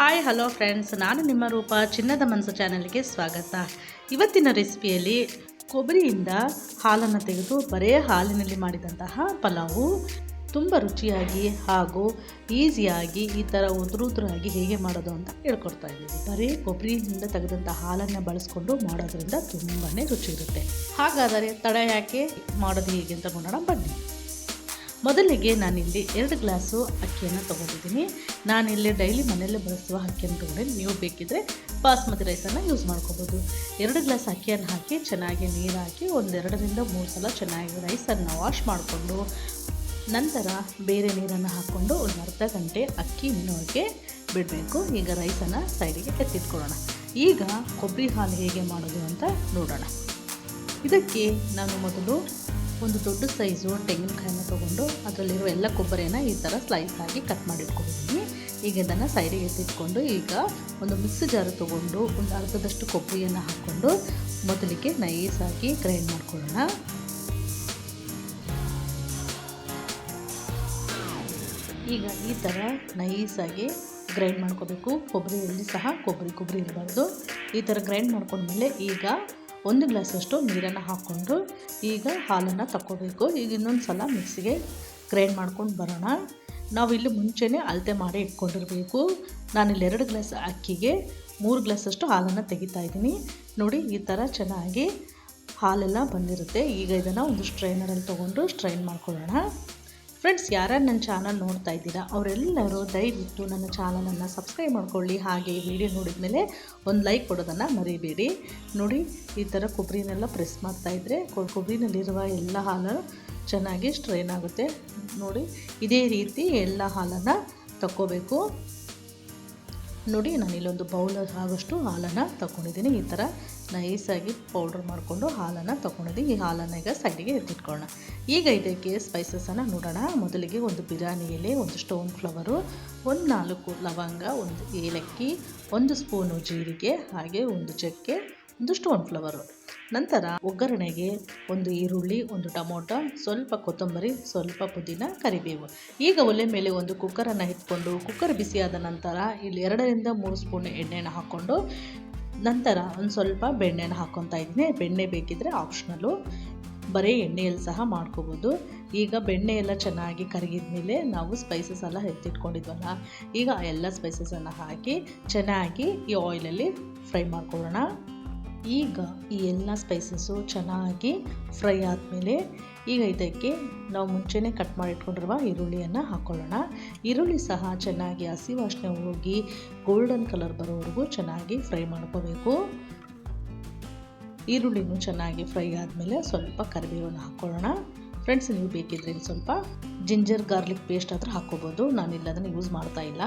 Hi hello friends, ನಾನು ನಿಮ್ಮ ರೂಪ ಚಿನ್ನದ ಮನಸ್ಸು ಚಾನಲ್ಗೆ ಸ್ವಾಗತ. ಇವತ್ತಿನ ರೆಸಿಪಿಯಲ್ಲಿ ಕೊಬ್ಬರಿಯಿಂದ ಹಾಲನ್ನು ತೆಗೆದು ಬರೇ ಹಾಲಿನಲ್ಲಿ ಮಾಡಿದಂತಹ ಪಲಾವು ತುಂಬ ರುಚಿಯಾಗಿ ಹಾಗೂ ಈಸಿಯಾಗಿ ಈ ಥರ ಉದುರುದುರಾಗಿ ಹೇಗೆ ಮಾಡೋದು ಅಂತ ಹೇಳ್ಕೊಡ್ತಾ ಇದ್ದೀವಿ. ಬರೀ ಕೊಬ್ಬರಿಯಿಂದ ತೆಗೆದಂಥ ಹಾಲನ್ನು ಬಳಸ್ಕೊಂಡು ಮಾಡೋದ್ರಿಂದ ತುಂಬಾ ರುಚಿ ಇರುತ್ತೆ. ಹಾಗಾದರೆ ತಡ ಯಾಕೆ, ಮಾಡೋದು ಹೇಗೆ ಅಂತ ನೋಡೋಣ ಬನ್ನಿ. ಮೊದಲಿಗೆ ನಾನಿಲ್ಲಿ 2 ಗ್ಲಾಸು ಅಕ್ಕಿಯನ್ನು ತೊಗೊಂಡಿದ್ದೀನಿ. ನಾನಿಲ್ಲಿ ಡೈಲಿ ಮನೆಯಲ್ಲೇ ಬಳಸುವ ಅಕ್ಕಿಯನ್ನು ತೊಗೊಂಡಿದ್ದೀನಿ. ನೀವು ಬೇಕಿದ್ದರೆ ಬಾಸ್ಮತಿ ರೈಸನ್ನು ಯೂಸ್ ಮಾಡ್ಕೋಬೋದು. 2 ಗ್ಲಾಸ್ ಅಕ್ಕಿಯನ್ನು ಹಾಕಿ ಚೆನ್ನಾಗಿ ನೀರು ಹಾಕಿ 1-2 ರಿಂದ 3 ಸಲ ಚೆನ್ನಾಗಿ ರೈಸನ್ನು ವಾಶ್ ಮಾಡಿಕೊಂಡು ನಂತರ ಬೇರೆ ನೀರನ್ನು ಹಾಕ್ಕೊಂಡು ಒಂದು ಅರ್ಧ ಗಂಟೆ ಅಕ್ಕಿ ನೆನೆಯೋಕ್ಕೆ ಬಿಡಬೇಕು. ಈಗ ರೈಸನ್ನು ಸೈಡಿಗೆ ಎತ್ತಿಟ್ಕೊಳ್ಳೋಣ. ಈಗ ಕೊಬ್ಬರಿ ಹಾಲು ಹೇಗೆ ಮಾಡೋದು ಅಂತ ನೋಡೋಣ. ಇದಕ್ಕೆ ನಾನು ಮೊದಲು ಒಂದು ದೊಡ್ಡ ಸೈಜು ತೆಂಗಿನಕಾಯನ್ನು ತೊಗೊಂಡು ಅದರಲ್ಲಿರೋ ಎಲ್ಲ ಕೊಬ್ಬರಿಯನ್ನು ಈ ಥರ ಸ್ಲೈಸ್ ಆಗಿ ಕಟ್ ಮಾಡಿಟ್ಕೊಂಡಿದ್ದೀನಿ. ಈಗ ಇದನ್ನು ಸೈಡಿಗೆ ಎತ್ತಿಟ್ಕೊಂಡು ಈಗ ಒಂದು ಮಿಕ್ಸಿ ಜಾರು ತೊಗೊಂಡು ಒಂದು ಅರ್ಧದಷ್ಟು ಕೊಬ್ಬರಿಯನ್ನು ಹಾಕ್ಕೊಂಡು ಮೊದಲಿಗೆ ನೈಸಾಗಿ ಗ್ರೈಂಡ್ ಮಾಡ್ಕೊಳ್ಳೋಣ. ಈಗ ಈ ಥರ ನೈಸಾಗಿ ಗ್ರೈಂಡ್ ಮಾಡ್ಕೋಬೇಕು. ಕೊಬ್ಬರಿಯಲ್ಲಿ ಸಹ ಕೊಬ್ಬರಿ ಇರಬಾರ್ದು. ಈ ಥರ ಗ್ರೈಂಡ್ ಮಾಡ್ಕೊಂಡ್ಮೇಲೆ ಈಗ 1 ಗ್ಲಾಸಷ್ಟು ನೀರನ್ನು ಹಾಕ್ಕೊಂಡು ಈಗ ಹಾಲನ್ನು ತಗೋಬೇಕು. ಈಗ ಇನ್ನೊಂದು ಸಲ ಮಿಕ್ಸಿಗೆ ಗ್ರೈಂಡ್ ಮಾಡ್ಕೊಂಡು ಬರೋಣ. ನಾವಿಲ್ಲಿ ಮುಂಚೆನೇ ಅಳತೆ ಮಾಡಿ ಇಟ್ಕೊಂಡಿರಬೇಕು. ನಾನಿಲ್ಲಿ 2 ಗ್ಲಾಸ್ ಅಕ್ಕಿಗೆ 3 ಗ್ಲಾಸಷ್ಟು ಹಾಲನ್ನು ತೆಗಿತಾ ಇದ್ದೀನಿ. ನೋಡಿ, ಈ ಥರ ಚೆನ್ನಾಗಿ ಹಾಲೆಲ್ಲ ಬಂದಿರುತ್ತೆ. ಈಗ ಇದನ್ನು ಒಂದು ಸ್ಟ್ರೈನರಲ್ಲಿ ತೊಗೊಂಡು ಸ್ಟ್ರೈನ್ ಮಾಡ್ಕೊಳ್ಳೋಣ. ಫ್ರೆಂಡ್ಸ್, ಯಾರ್ಯಾರು ನನ್ನ ಚಾನಲ್ ನೋಡ್ತಾ ಇದ್ದೀರಾ ಅವರೆಲ್ಲರೂ ದಯವಿಟ್ಟು ನನ್ನ ಚಾನಲನ್ನು ಸಬ್ಸ್ಕ್ರೈಬ್ ಮಾಡ್ಕೊಳ್ಳಿ. ಹಾಗೆ ಈ ವಿಡಿಯೋ ನೋಡಿದ ಮೇಲೆ ಒಂದು ಲೈಕ್ ಕೊಡೋದನ್ನು ಮರಿಬೇಡಿ. ನೋಡಿ, ಈ ಥರ ಕೊಬ್ಬರಿನೆಲ್ಲ ಪ್ರೆಸ್ ಮಾಡ್ತಾಯಿದ್ರೆ ಕೊಬ್ಬರಿನಲ್ಲಿರುವ ಎಲ್ಲ ಹಾಲು ಚೆನ್ನಾಗಿ ಸ್ಟ್ರೈನ್ ಆಗುತ್ತೆ. ನೋಡಿ, ಇದೇ ರೀತಿ ಎಲ್ಲ ಹಾಲನ್ನು ತಗೋಬೇಕು. ನೋಡಿ, ನಾನು ಇಲ್ಲೊಂದು ಬೌಲ್ ಆಗೋಷ್ಟು ಹಾಲನ್ನು ತಗೊಂಡಿದ್ದೀನಿ. ಈ ಥರ ನೈಸಾಗಿ ಪೌಡ್ರ್ ಮಾಡಿಕೊಂಡು ಹಾಲನ್ನು ತೊಗೊಂಡಿದ್ದೀನಿ. ಈ ಹಾಲನ್ನು ಈಗ ಸೈಡಿಗೆ ಎತ್ತಿಟ್ಕೊಳ್ಳೋಣ. ಈಗ ಇದಕ್ಕೆ ಸ್ಪೈಸಸನ್ನು ನೋಡೋಣ. ಮೊದಲಿಗೆ ಒಂದು ಬಿರಿಯಾನಿ ಎಲೆ, ಒಂದು ಸ್ಟೋನ್ ಫ್ಲವರು, 4 ಲವಂಗ, 1 ಏಲಕ್ಕಿ, 1 ಸ್ಪೂನು ಜೀರಿಗೆ, ಹಾಗೆ 1 ಚಕ್ಕೆ, 1 ಸ್ಟೋನ್ ಫ್ಲವರು. ನಂತರ ಒಗ್ಗರಣೆಗೆ 1 ಈರುಳ್ಳಿ, 1 ಟೊಮೊಟೊ, ಸ್ವಲ್ಪ ಕೊತ್ತಂಬರಿ, ಸ್ವಲ್ಪ ಪುದೀನ, ಕರಿಬೇವು. ಈಗ ಒಲೆ ಮೇಲೆ ಒಂದು ಕುಕ್ಕರನ್ನು ಇಟ್ಕೊಂಡು ಕುಕ್ಕರ್ ಬಿಸಿಯಾದ ನಂತರ ಇಲ್ಲಿ 2 ರಿಂದ 3 ಸ್ಪೂನ್ ಎಣ್ಣೆನ ಹಾಕ್ಕೊಂಡು ನಂತರ ಒಂದು ಸ್ವಲ್ಪ ಬೆಣ್ಣೆನ ಹಾಕ್ಕೊತಾ ಇದ್ದೀನಿ. ಬೆಣ್ಣೆ ಬೇಕಿದ್ದರೆ ಆಪ್ಷನಲ್ಲು, ಬರೀ ಎಣ್ಣೆಯಲ್ಲಿ ಸಹ ಮಾಡ್ಕೋಬೋದು. ಈಗ ಬೆಣ್ಣೆ ಎಲ್ಲ ಚೆನ್ನಾಗಿ ಕರಗಿದ ಮೇಲೆ ನಾವು ಸ್ಪೈಸಸ್ ಎಲ್ಲ ಎತ್ತಿಟ್ಕೊಂಡಿದ್ವಲ್ಲ, ಈಗ ಎಲ್ಲ ಸ್ಪೈಸಸನ್ನು ಹಾಕಿ ಚೆನ್ನಾಗಿ ಈ ಆಯಿಲಲ್ಲಿ ಫ್ರೈ ಮಾಡ್ಕೊಳ್ಳೋಣ. ಈಗ ಈ ಎಲ್ಲ ಸ್ಪೈಸಸ್ಸು ಚೆನ್ನಾಗಿ ಫ್ರೈ ಆದಮೇಲೆ ಈಗ ಇದಕ್ಕೆ ನಾವು ಮುಂಚೆನೇ ಕಟ್ ಮಾಡಿ ಇಟ್ಕೊಂಡಿರುವ ಈರುಳ್ಳಿಯನ್ನು ಹಾಕ್ಕೊಳ್ಳೋಣ. ಈರುಳ್ಳಿ ಸಹ ಚೆನ್ನಾಗಿ ಹಸಿ ವಾಸನೆ ಹೋಗಿ ಗೋಲ್ಡನ್ ಕಲರ್ ಬರೋವರೆಗೂ ಚೆನ್ನಾಗಿ ಫ್ರೈ ಮಾಡ್ಕೋಬೇಕು. ಈರುಳ್ಳಿನೂ ಚೆನ್ನಾಗಿ ಫ್ರೈ ಆದಮೇಲೆ ಸ್ವಲ್ಪ ಕರಿಬೇವನ್ನು ಹಾಕ್ಕೊಳ್ಳೋಣ. ಫ್ರೆಂಡ್ಸ್, ನೀವು ಬೇಕಿದ್ರೆ ಸ್ವಲ್ಪ ಜಿಂಜರ್ ಗಾರ್ಲಿಕ್ ಪೇಸ್ಟ್ ಆದರೂ ಹಾಕ್ಕೋಬೋದು. ನಾನಿಲ್ಲ ಅದನ್ನು ಯೂಸ್ ಮಾಡ್ತಾ ಇಲ್ಲ.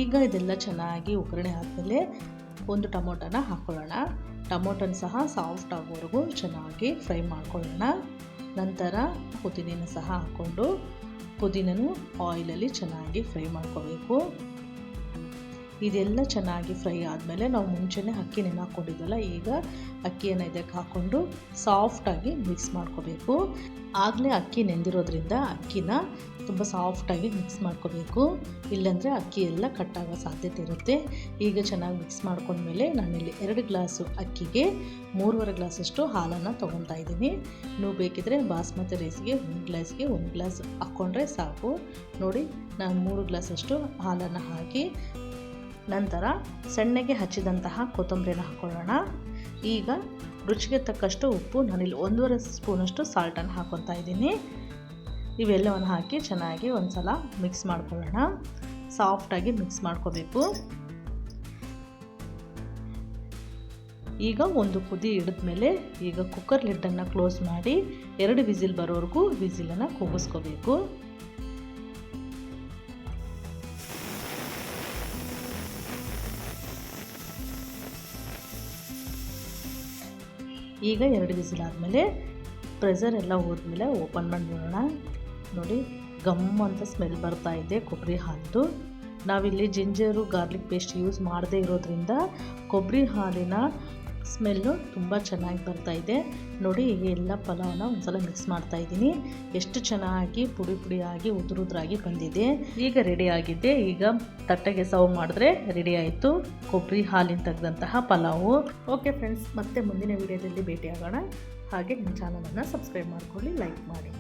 ಈಗ ಇದೆಲ್ಲ ಚೆನ್ನಾಗಿ ಒಗ್ಗರಣೆ ಆದಮೇಲೆ 1 ಟೊಮೊಟೊನ ಹಾಕ್ಕೊಳ್ಳೋಣ. ಟೊಮೊಟೊನ ಸಹ ಸಾಫ್ಟ್ ಆಗೋವರೆಗೂ ಚೆನ್ನಾಗಿ ಫ್ರೈ ಮಾಡ್ಕೊಳ್ಳೋಣ. ನಂತರ ಪುದೀನ ಸಹ ಹಾಕ್ಕೊಂಡು ಪುದೀನೂ ಆಯಿಲಲ್ಲಿ ಚೆನ್ನಾಗಿ ಫ್ರೈ ಮಾಡ್ಕೋಬೇಕು. ಇದೆಲ್ಲ ಚೆನ್ನಾಗಿ ಫ್ರೈ ಆದಮೇಲೆ ನಾವು ಮುಂಚೆನೇ ಅಕ್ಕಿ ನೆನೆ ಹಾಕ್ಕೊಂಡಿದ್ವಲ್ಲ, ಈಗ ಅಕ್ಕಿಯನ್ನು ಇದಕ್ಕೆ ಹಾಕ್ಕೊಂಡು ಸಾಫ್ಟಾಗಿ ಮಿಕ್ಸ್ ಮಾಡ್ಕೋಬೇಕು. ಆಗಲೇ ಅಕ್ಕಿ ನೆಂದಿರೋದ್ರಿಂದ ಅಕ್ಕಿನ ತುಂಬ ಸಾಫ್ಟಾಗಿ ಮಿಕ್ಸ್ ಮಾಡ್ಕೋಬೇಕು, ಇಲ್ಲಾಂದರೆ ಅಕ್ಕಿ ಎಲ್ಲ ಕಟ್ಟಾಗೋ ಸಾಧ್ಯತೆ ಇರುತ್ತೆ. ಈಗ ಚೆನ್ನಾಗಿ ಮಿಕ್ಸ್ ಮಾಡ್ಕೊಂಡ್ಮೇಲೆ ನಾನಿಲ್ಲಿ 2 ಗ್ಲಾಸು ಅಕ್ಕಿಗೆ 3.5 ಗ್ಲಾಸಷ್ಟು ಹಾಲನ್ನು ತೊಗೊತಾ ಇದ್ದೀನಿ. ನೀವು ಬೇಕಿದ್ದರೆ ಬಾಸ್ಮತಿ ರೈಸ್ಗೆ 1 ಗ್ಲಾಸ್ಗೆ 1 ಗ್ಲಾಸ್ ಹಾಕ್ಕೊಂಡ್ರೆ ಸಾಕು. ನೋಡಿ, ನಾನು 3 ಗ್ಲಾಸಷ್ಟು ಹಾಲನ್ನು ಹಾಕಿ ನಂತರ ಸಣ್ಣಗೆ ಹಚ್ಚಿದಂತಹ ಕೊತ್ತಂಬರಿನ ಹಾಕ್ಕೊಳ್ಳೋಣ. ಈಗ ರುಚಿಗೆ ತಕ್ಕಷ್ಟು ಉಪ್ಪು, ನಾನಿಲ್ಲಿ 1.5 ಸ್ಪೂನಷ್ಟು ಸಾಲ್ಟನ್ನು ಹಾಕ್ಕೊತಾ ಇದ್ದೀನಿ. ಇವೆಲ್ಲವನ್ನು ಹಾಕಿ ಚೆನ್ನಾಗಿ ಒಂದು ಸಲ ಮಿಕ್ಸ್ ಮಾಡ್ಕೊಳ್ಳೋಣ. ಸಾಫ್ಟಾಗಿ ಮಿಕ್ಸ್ ಮಾಡ್ಕೋಬೇಕು. ಈಗ ಒಂದು ಕುದಿ ಹಿಡಿದ್ಮೇಲೆ ಈಗ ಕುಕ್ಕರ್ ಲಿಡ್ಡನ್ನು ಕ್ಲೋಸ್ ಮಾಡಿ 2 ವಿಸಿಲ್ ಬರೋವರೆಗೂ ವಿಸಿಲನ್ನು ಕೂಗಿಸ್ಕೋಬೇಕು. ಈಗ 2 ವಿಸಿಲ್ ಆದಮೇಲೆ ಪ್ರೆಷರ್ ಎಲ್ಲ ಹೋದ್ಮೇಲೆ ಓಪನ್ ಮಾಡಿ ನೋಡೋಣ. ನೋಡಿ, ಗಮ್ ಅಂತ ಸ್ಮೆಲ್ ಬರ್ತಾ ಇದೆ ಕೊಬ್ಬರಿ ಹಾಲು. ನಾವಿಲ್ಲಿ ಜಿಂಜರು ಗಾರ್ಲಿಕ್ ಪೇಸ್ಟ್ ಯೂಸ್ ಮಾಡದೇ ಇರೋದ್ರಿಂದ ಕೊಬ್ಬರಿ ಹಾಲಿನ ಸ್ಮೆಲ್ಲು ತುಂಬ ಚೆನ್ನಾಗಿ ಬರ್ತಾ ಇದೆ ನೋಡಿ. ಈಗ ಎಲ್ಲ ಪಲಾವನ್ನ ಒಂದ್ಸಲ ಮಿಕ್ಸ್ ಮಾಡ್ತಾ ಇದ್ದೀನಿ. ಎಷ್ಟು ಚೆನ್ನಾಗಿ ಪುಡಿ ಪುಡಿಯಾಗಿ ಉದುರಾಗಿ ಬಂದಿದೆ. ಈಗ ರೆಡಿ ಆಗಿದೆ. ಈಗ ತಟ್ಟೆಗೆ ಸರ್ವ್ ಮಾಡಿದ್ರೆ ರೆಡಿ ಆಯಿತು ಕೊಬ್ಬರಿ ಹಾಲಿನ ತೆಗೆದಂತಹ ಪಲಾವು. ಓಕೆ ಫ್ರೆಂಡ್ಸ್, ಮತ್ತೆ ಮುಂದಿನ ವಿಡಿಯೋದಲ್ಲಿ ಭೇಟಿಯಾಗೋಣ. ಹಾಗೆ ನಿಮ್ಮ ಚಾನಲನ್ನು ಸಬ್ಸ್ಕ್ರೈಬ್ ಮಾಡ್ಕೊಳ್ಳಿ, ಲೈಕ್ ಮಾಡಿ.